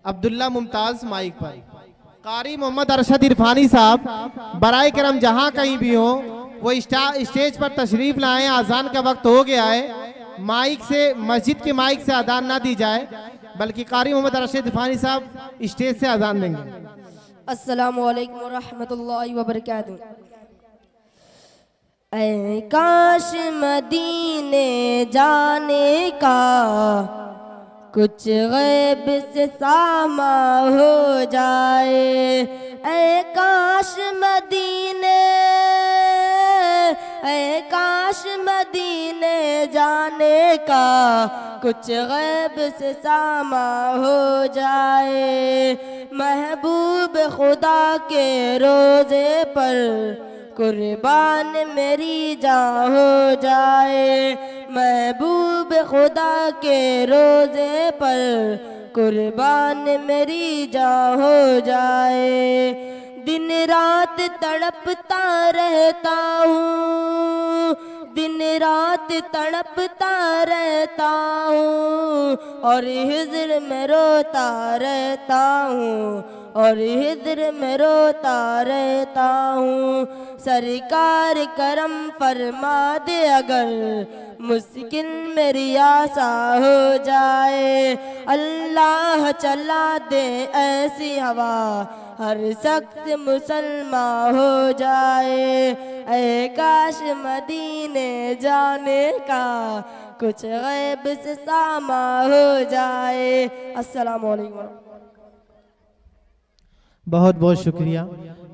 Abdullah Mumtaz mic पर। कारी मोहम्मद अरशद इरफानी साहब बराए करम जहां कहीं भी हो वो स्टेज पर तशरीफ लाएं। आजान का वक्त हो गया है। माइक से, मस्जिद के माइक से अजान ना दी जाए, बल्कि कारी मोहम्मद अरशद इरफानी साहब स्टेज से अजान देंगे। अस्सलामु अलैकुम व रहमतुल्लाहि व बरकातुहू। ऐ काश मदीने जाने का कुछ गैब से सामा हो जाए। ऐ काश मदीने, ऐ काश मदीने जाने का कुछ गैब से सामा हो जाए। महबूब खुदा के रोज़े पर कुर्बान मेरी जान हो जाए। महबूब खुदा के रोज़े पर कुर्बान मेरी जान हो जाए। दिन रात तड़पता रहता हूँ, दिन रात तड़पता रहता हूँ, और हिज्र में रोता रहता हूँ, और हिज्र में रोता रहता हूँ। सरकार करम फरमा दे अगर मुश्किल मेरी आशा हो जाए। अल्लाह चला दे ऐसी हवा हर सख्त मुसलमान हो जाए। ऐ काश मदीने जाने का कुछ गैब से सामा हो जाए। अस्सलामु अलैकुम। बहुत बहुत शुक्रिया।